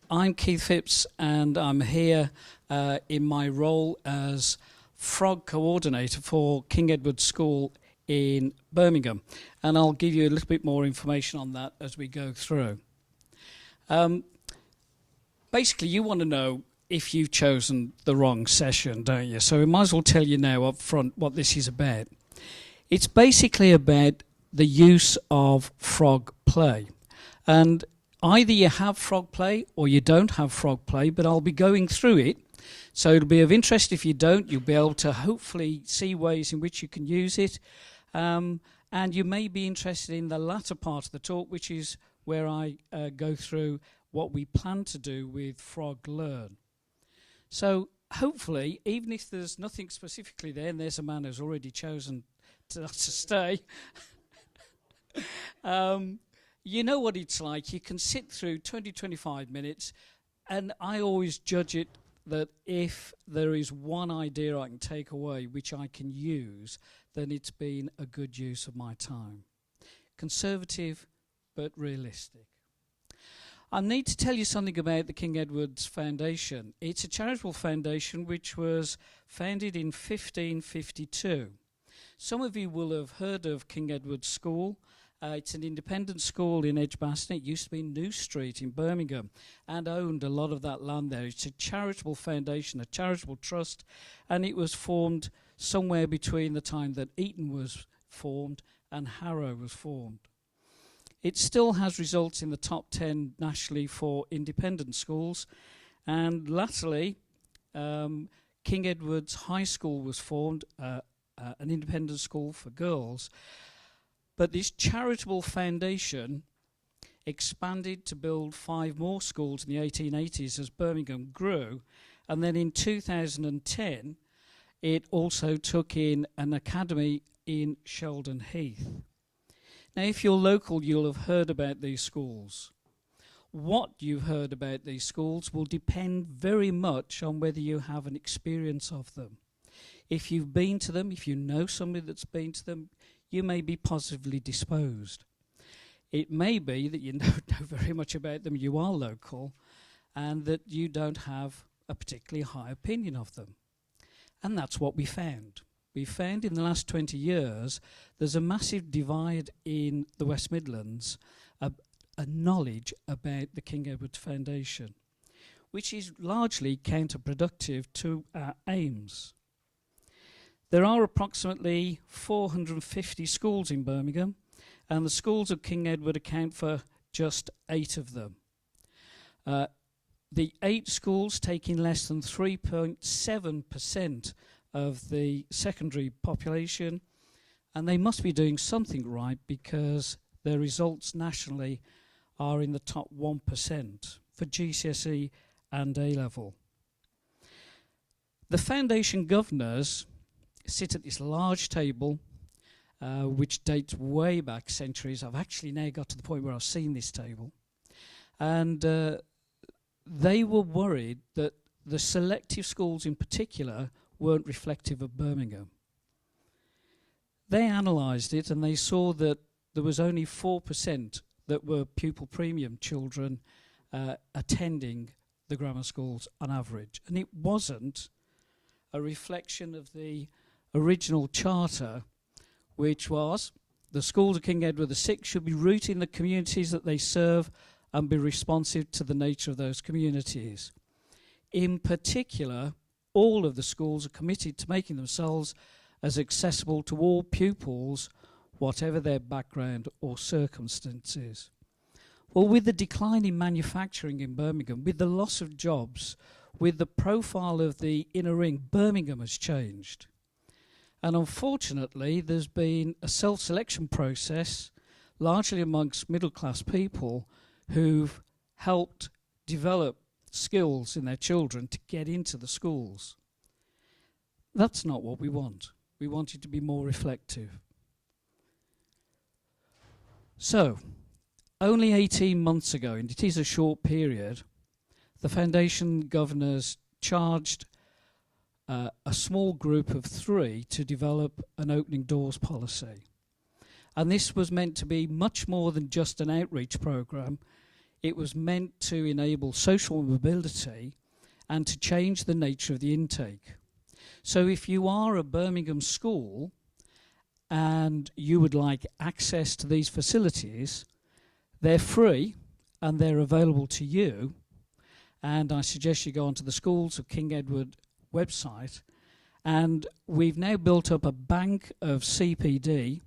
I'm Keith Phipps, and I'm here in my role as Frog Coordinator for King Edward School in Birmingham. And I'll give you a little bit more information on that as we go through. Basically, you want to know if you've chosen the wrong session, don't you? So we might as well tell you now up front what this is about. It's basically about the use of FrogPlay. And either you have FrogPlay or you don't have FrogPlay, but I'll be going through it. So it'll be of interest if you don't. You'll be able to hopefully see ways in which you can use it. And you may be interested in the latter part of the talk, which is where I go through what we plan to do with FrogLearn. So hopefully, even if there's nothing specifically there, and there's a man who's already chosen to stay, you know what it's like. You can sit through 20-25 minutes, and I always judge it that if there is one idea I can take away which I can use, then it's been a good use of my time. Conservative, but realistic. I need to tell you something about the King Edward's Foundation. It's a charitable foundation which was founded in 1552. Some of you will have heard of King Edward's School. It's an independent school in Edgbaston. It used to be New Street in Birmingham and owned a lot of that land there. It's a charitable foundation, a charitable trust, and it was formed somewhere between the time that Eton was formed and Harrow was formed. It still has results in the top 10 nationally for independent schools, and latterly King Edward's High School was formed, an independent school for girls. But this charitable foundation expanded to build 5 more schools in the 1880s as Birmingham grew, and then in 2010 it also took in an academy in Sheldon Heath. Now, if you're local, you'll have heard about these schools. What you've heard about these schools will depend very much on whether you have an experience of them. If you've been to them, if you know somebody that's been to them, you may be positively disposed. It may be that you don't know very much about them, you are local, and that you don't have a particularly high opinion of them. And that's what we found. We found in the last 20 years there's a massive divide in the West Midlands, a knowledge about the King Edward Foundation, which is largely counterproductive to our aims. There are approximately 450 schools in Birmingham, and the schools of King Edward account for just 8 of them. The 8 schools take in less than 3.7% of the secondary population, and they must be doing something right because their results nationally are in the top 1% for GCSE and A-level. The foundation governors sit at this large table which dates way back centuries. I've actually now got to the point where I've seen this table, and they were worried that the selective schools in particular weren't reflective of Birmingham. They analysed it and they saw that there was only 4% that were pupil premium children attending the grammar schools on average. And it wasn't a reflection of the original charter, which was the schools of King Edward VI should be rooted in the communities that they serve and be responsive to the nature of those communities. In particular, all of the schools are committed to making themselves as accessible to all pupils, whatever their background or circumstances. Well, with the decline in manufacturing in Birmingham, with the loss of jobs, with the profile of the inner ring, Birmingham has changed. And unfortunately, there's been a self-selection process, largely amongst middle-class people, who've helped develop skills in their children to get into the schools. That's not what we want. We want it to be more reflective. So, only 18 months ago, and it is a short period, the foundation governors charged a small group of 3 to develop an opening doors policy. And this was meant to be much more than just an outreach programme. It was meant to enable social mobility and to change the nature of the intake. So if you are a Birmingham school and you would like access to these facilities, they're free and they're available to you. And I suggest you go onto the Schools of King Edward website. And we've now built up a bank of CPD.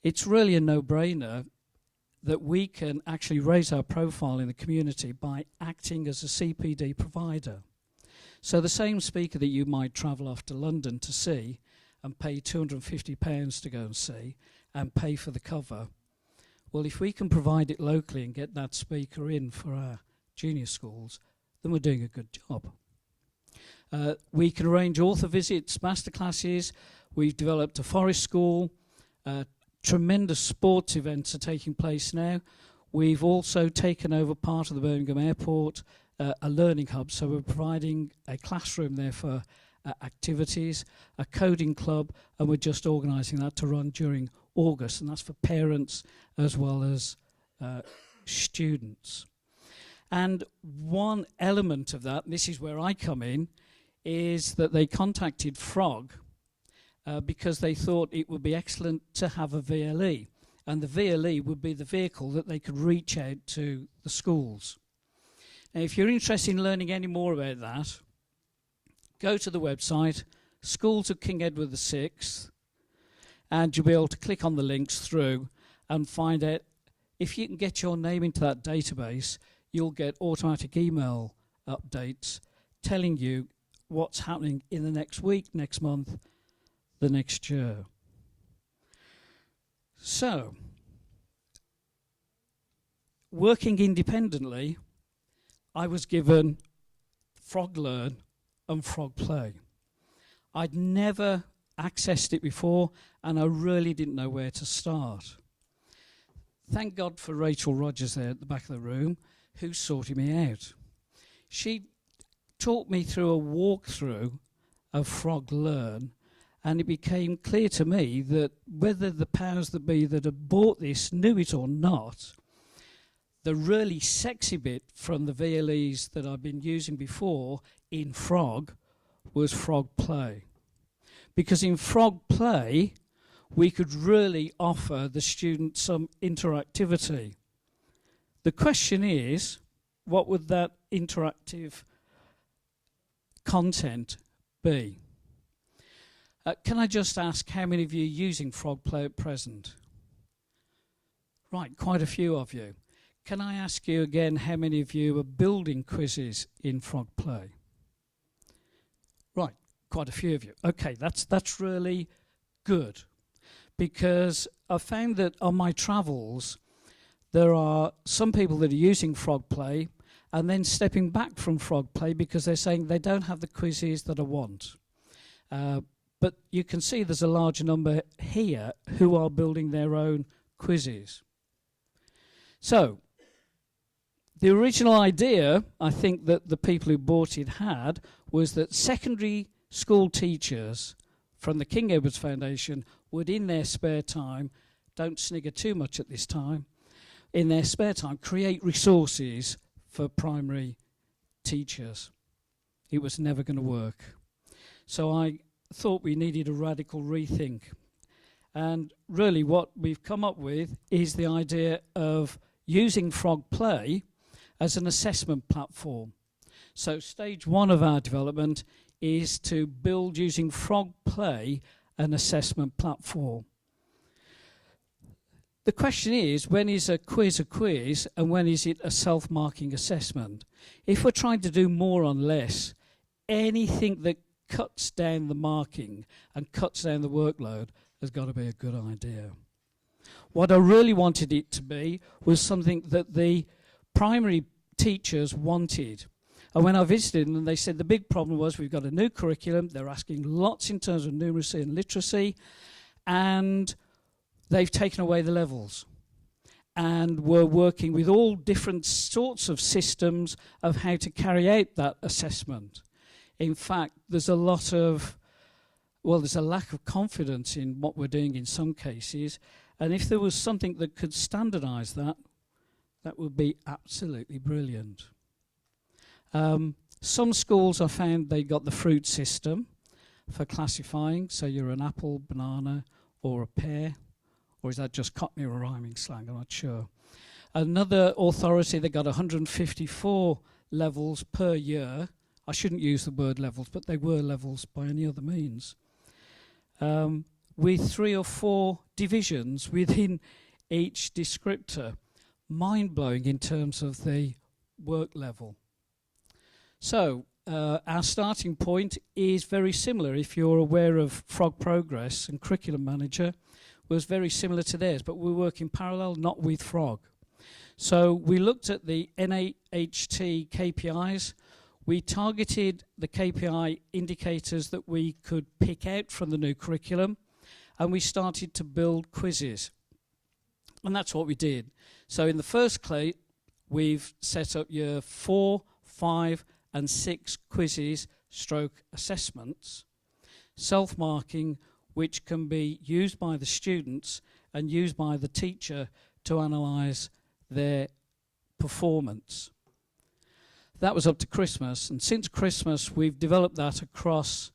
It's really a no-brainer that we can actually raise our profile in the community by acting as a CPD provider. So the same speaker that you might travel off to London to see and pay £250 to go and see and pay for the cover, well, if we can provide it locally and get that speaker in for our junior schools, then we're doing a good job. We can arrange author visits, masterclasses. We've developed a forest school. Tremendous sports events are taking place now. We've also taken over part of the Birmingham Airport, a learning hub, so we're providing a classroom there for activities, a coding club, and we're just organising that to run during August, and that's for parents as well as students. And one element of that, and this is where I come in, is that they contacted Frog because they thought it would be excellent to have a VLE, and the VLE would be the vehicle that they could reach out to the schools. Now, if you're interested in learning any more about that, go to the website, Schools of King Edward VI, and you'll be able to click on the links through and find out. If you can get your name into that database, you'll get automatic email updates telling you what's happening in the next week, next month, the next year. So, working independently, I was given FrogLearn and FrogPlay. I'd never accessed it before, and I really didn't know where to start. Thank God for Rachel Rogers there at the back of the room, who sorted me out. She talked me through a walkthrough of FrogLearn, and it became clear to me that whether the powers that be that had bought this knew it or not, the really sexy bit from the VLEs that I've been using before in Frog was FrogPlay. Because in FrogPlay, we could really offer the students some interactivity. The question is, what would that interactive content be? Can I just ask how many of you are using FrogPlay at present? Right, quite a few of you. Can I ask you again how many of you are building quizzes in FrogPlay? Right, quite a few of you. Okay, that's really good, because I found that on my travels there are some people that are using FrogPlay and then stepping back from FrogPlay because they're saying they don't have the quizzes that I want. But you can see there's a large number here who are building their own quizzes. So, the original idea, I think, that the people who bought it had, was that secondary school teachers from the King Edward's Foundation would, in their spare time, don't snigger too much at this time, in their spare time, create resources for primary teachers. It was never going to work. So I thought we needed a radical rethink. And really what we've come up with is the idea of using FrogPlay as an assessment platform. So stage one of our development is to build, using FrogPlay, an assessment platform. The question is, when is a quiz and when is it a self-marking assessment? If we're trying to do more on less, anything that cuts down the marking and cuts down the workload has got to be a good idea. What I really wanted it to be was something that the primary teachers wanted. And when I visited them, they said the big problem was we've got a new curriculum, they're asking lots in terms of numeracy and literacy, and they've taken away the levels. And we're working with all different sorts of systems of how to carry out that assessment. In fact, there's a lack of confidence in what we're doing in some cases, and if there was something that could standardise that, That would be absolutely brilliant. Some schools I found they got the fruit system for classifying, so you're an apple, banana, or a pear, or is that just Cockney or rhyming slang? I'm not sure. Another authority, they got 154 levels per year. I shouldn't use the word levels, but they were levels by any other means. With 3 or 4 divisions within each descriptor. Mind-blowing in terms of the work level. So our starting point is very similar. If you're aware of Frog Progress and Curriculum Manager, was very similar to theirs, but we work in parallel, not with Frog. So we looked at the NAHT KPIs. We targeted the KPI indicators that we could pick out from the new curriculum, and we started to build quizzes. And that's what we did. So in the first class, we've set up year 4, 5, and 6 quizzes stroke assessments, self-marking, which can be used by the students and used by the teacher to analyse their performance. That was up to Christmas, and since Christmas we've developed that across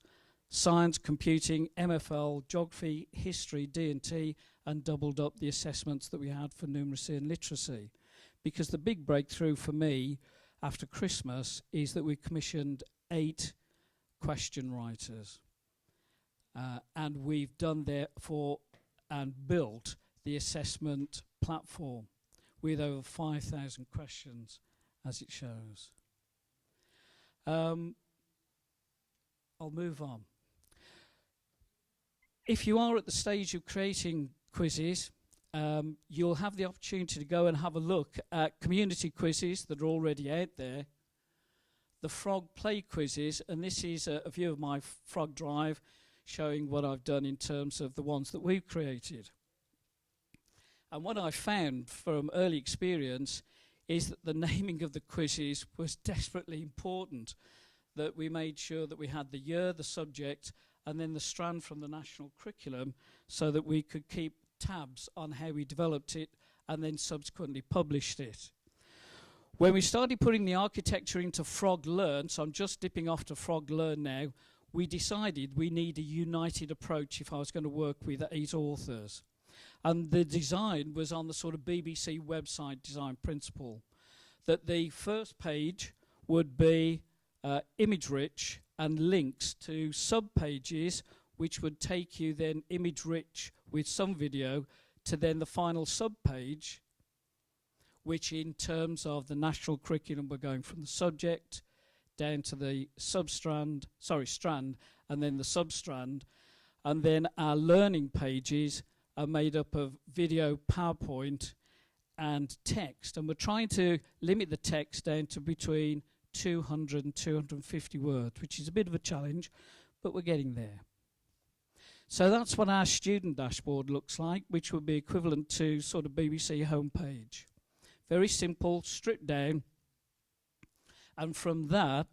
science, computing, MFL, geography, history, D&T, and doubled up the assessments that we had for numeracy and literacy. Because the big breakthrough for me after Christmas is that we commissioned 8 question writers. And we've done therefore and built the assessment platform with over 5,000 questions, as it shows. I'll move on. If you are at the stage of creating quizzes, you'll have the opportunity to go and have a look at community quizzes that are already out there, the FrogPlay quizzes, and this is a view of my Frog Drive showing what I've done in terms of the ones that we've created. And what I found from early experience is that the naming of the quizzes was desperately important, that we made sure that we had the year, the subject, and then the strand from the national curriculum so that we could keep tabs on how we developed it and then subsequently published it. When we started putting the architecture into FrogLearn, so I'm just dipping off to FrogLearn now, we decided we need a united approach if I was going to work with 8 authors. And the design was on the sort of BBC website design principle, that the first page would be image-rich and links to sub-pages which would take you then image-rich with some video to then the final sub-page, which in terms of the national curriculum we're going from the subject down to the strand, and then the sub-strand, and then our learning pages are made up of video, PowerPoint, and text. And we're trying to limit the text down to between 200 and 250 words, which is a bit of a challenge, but we're getting there. So that's what our student dashboard looks like, which would be equivalent to sort of BBC homepage. Very simple, stripped down, and from that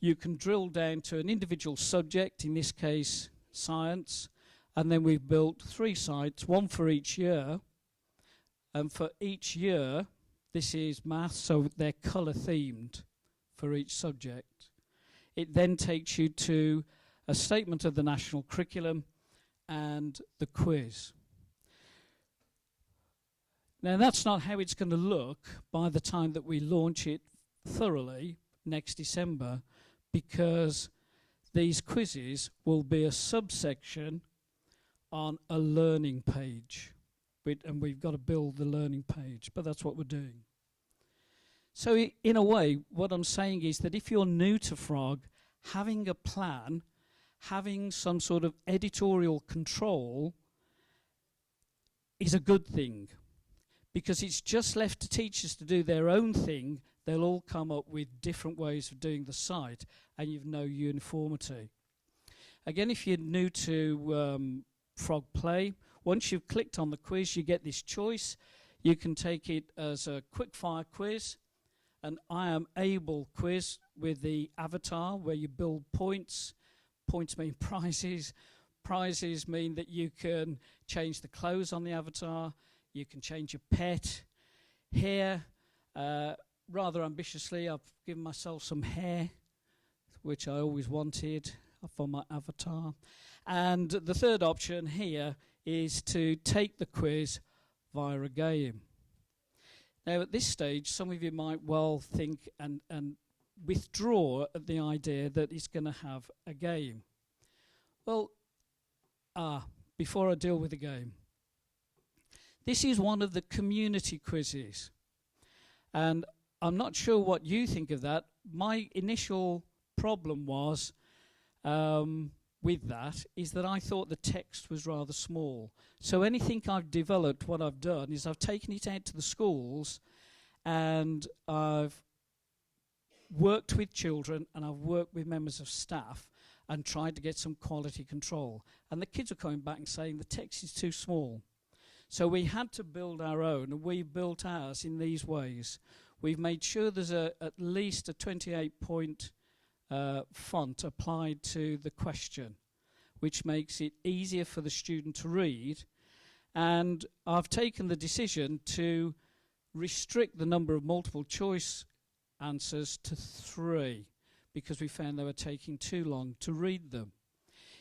you can drill down to an individual subject, in this case science, and then we've built 3 sites, one for each year, and for each year this is maths, so they're colour themed for each subject. It then takes you to a statement of the national curriculum and the quiz. Now that's not how it's going to look by the time that we launch it thoroughly next December, because these quizzes will be a subsection on a learning page, and we've got to build the learning page, but that's what we're doing. So in a way, what I'm saying is that if you're new to Frog, having a plan, having some sort of editorial control is a good thing, because it's just left to teachers to do their own thing. They'll all come up with different ways of doing the site, and you've no uniformity. Again, if you're new to FrogPlay, once you've clicked on the quiz, you get this choice. You can take it as a quick-fire quiz, an I am able quiz with the avatar where you build points. Points mean prizes. Prizes mean that you can change the clothes on the avatar. You can change your pet. Here, rather ambitiously, I've given myself some hair, which I always wanted for my avatar. And the third option here is to take the quiz via a game. Now, at this stage, some of you might well think and withdraw at the idea that it's going to have a game. Well, before I deal with the game, this is one of the community quizzes. And I'm not sure what you think of that. My initial problem was with that is that I thought the text was rather small. So anything I've developed, what I've done is I've taken it out to the schools and I've worked with children and I've worked with members of staff and tried to get some quality control. And the kids are coming back and saying the text is too small. So we had to build our own, and we built ours in these ways. We've made sure there's at least a 28-point font applied to the question, which makes it easier for the student to read. And I've taken the decision to restrict the number of multiple choice answers to 3 because we found they were taking too long to read them.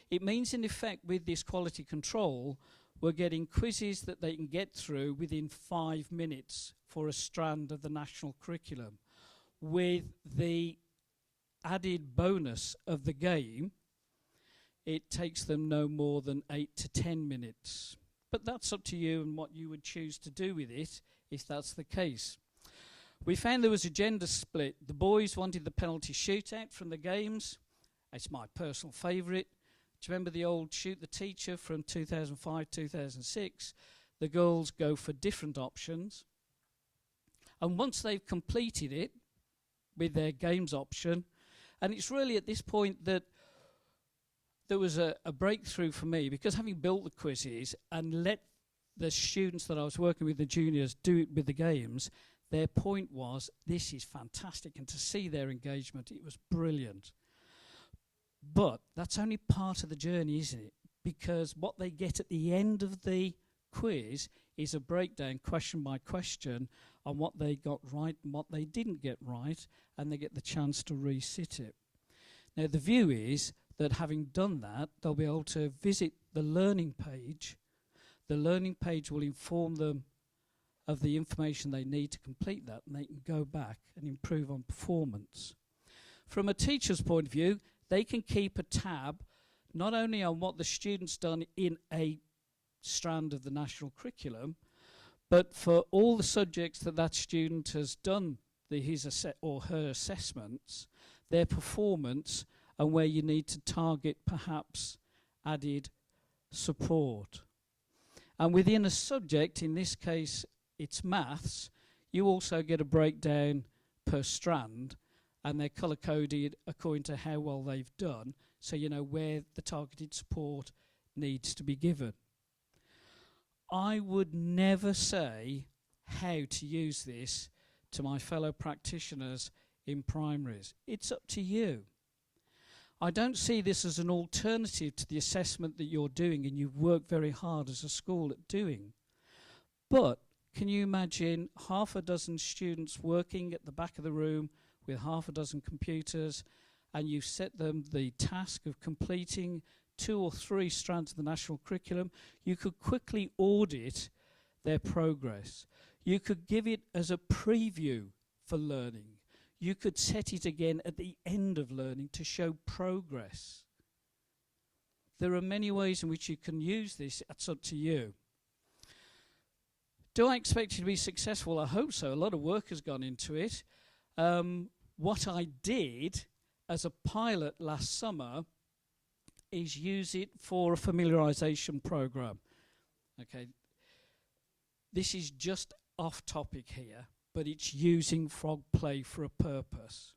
It means, in effect, with this quality control, we're getting quizzes that they can get through within 5 minutes for a strand of the national curriculum, with the added bonus of the game. It takes them no more than 8 to 10 minutes. But that's up to you and what you would choose to do with it if that's the case. We found there was a gender split. The boys wanted the penalty shootout from the games. It's my personal favourite. Do you remember the old Shoot the Teacher from 2005, 2006? The girls go for different options. And once they've completed it with their games option, and it's really at this point that there was a breakthrough for me, because having built the quizzes and let the students that I was working with, the juniors, do it with the games, their point was, this is fantastic. And to see their engagement, it was brilliant. But that's only part of the journey, isn't it? Because what they get at the end of the quiz is a breakdown, question by question, on what they got right and what they didn't get right, and they get the chance to resit it. Now, the view is that having done that, they'll be able to visit the learning page. The learning page will inform them of the information they need to complete that, and they can go back and improve on performance. From a teacher's point of view, they can keep a tab not only on what the student's done in a strand of the national curriculum, but for all the subjects that that student has done his or her assessments, their performance, and where you need to target perhaps added support. And within a subject, in this case it's maths, you also get a breakdown per strand, and they're colour-coded according to how well they've done, so you know where the targeted support needs to be given. I would never say how to use this to my fellow practitioners in primaries. It's up to you. I don't see this as an alternative to the assessment that you're doing and you've worked very hard as a school at doing. But can you imagine half a dozen students working at the back of the room with half a dozen computers, and you set them the task of completing 2 or 3 strands of the national curriculum? You could quickly audit their progress. You could give it as a preview for learning. You could set it again at the end of learning to show progress. There are many ways in which you can use this. It's up to you. Do I expect it to be successful? I hope so. A lot of work has gone into it. What I did as a pilot last summer is use it for a familiarisation program. Okay, this is just off topic here, but it's using FrogPlay for a purpose.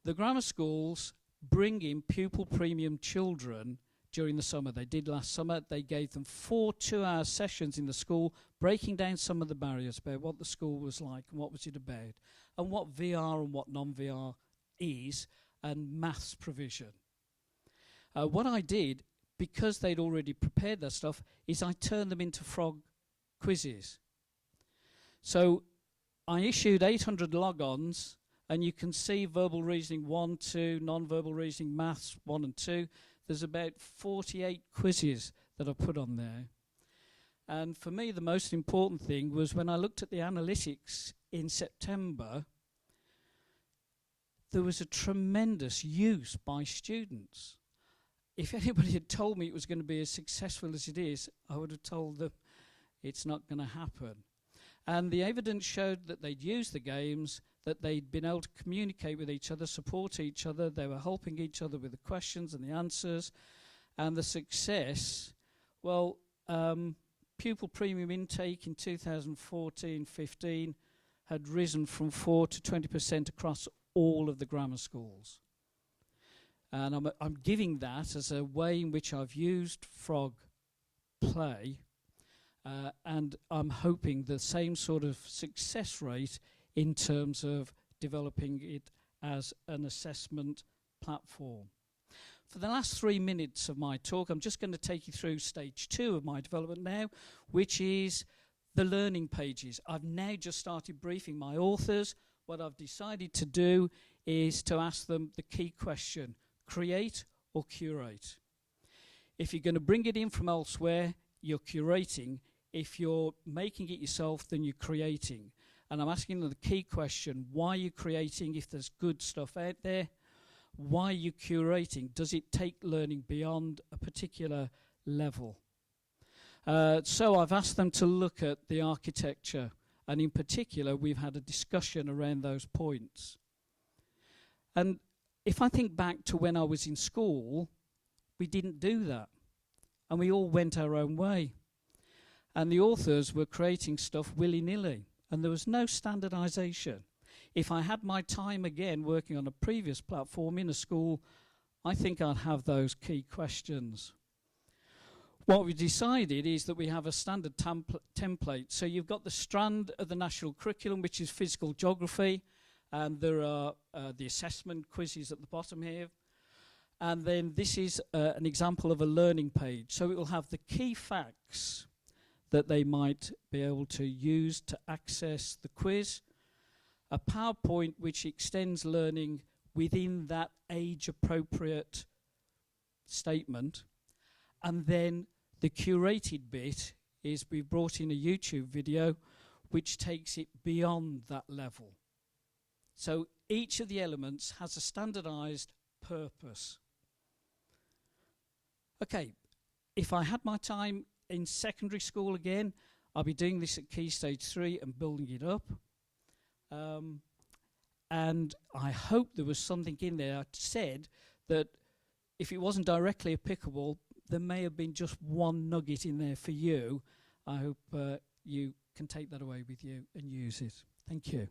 The grammar schools bring in pupil premium children during the summer. They did last summer. They gave them 4 2-hour sessions in the school, breaking down some of the barriers about what the school was like and what was it about, and what VR and what non-VR is, and maths provision. What I did, because they'd already prepared that stuff, is I turned them into frog quizzes. So I issued 800 logons, and you can see verbal reasoning 1, 2, non-verbal reasoning, maths 1 and 2. There's about 48 quizzes that I put on there. And for me, the most important thing was when I looked at the analytics in September, there was a tremendous use by students. If anybody had told me it was going to be as successful as it is, I would have told them it's not going to happen. And the evidence showed that they'd used the games, that they'd been able to communicate with each other, support each other, they were helping each other with the questions and the answers, and the success. Well, pupil premium intake in 2014-15 had risen from 4 to 20% across all of the grammar schools. And I'm giving that as a way in which I've used FrogPlay, and I'm hoping the same sort of success rate in terms of developing it as an assessment platform. For the last 3 minutes of my talk, I'm just going to take you through stage 2 of my development now, which is the learning pages. I've now just started briefing my authors. What I've decided to do is to ask them the key question: create or curate? If you're going to bring it in from elsewhere, you're curating. If you're making it yourself, then you're creating. And I'm asking them the key question: why are you creating if there's good stuff out there? Why are you curating? Does it take learning beyond a particular level? So I've asked them to look at the architecture, and in particular we've had a discussion around those points. And if I think back to when I was in school, we didn't do that, and we all went our own way. And the authors were creating stuff willy-nilly, and there was no standardization. If I had my time again working on a previous platform in a school, I think I'd have those key questions. What we decided is that we have a standard template. So you've got the strand of the national curriculum, which is physical geography, and there are the assessment quizzes at the bottom here. And then this is an example of a learning page. So it will have the key facts that they might be able to use to access the quiz, a PowerPoint which extends learning within that age-appropriate statement, and then the curated bit is we've brought in a YouTube video which takes it beyond that level. So each of the elements has a standardized purpose. Okay, if I had my time in secondary school again, I'll be doing this at Key Stage 3 and building it up. And I hope there was something in there. I said that if it wasn't directly applicable, there may have been just one nugget in there for you. I hope you can take that away with you and use it. Thank you.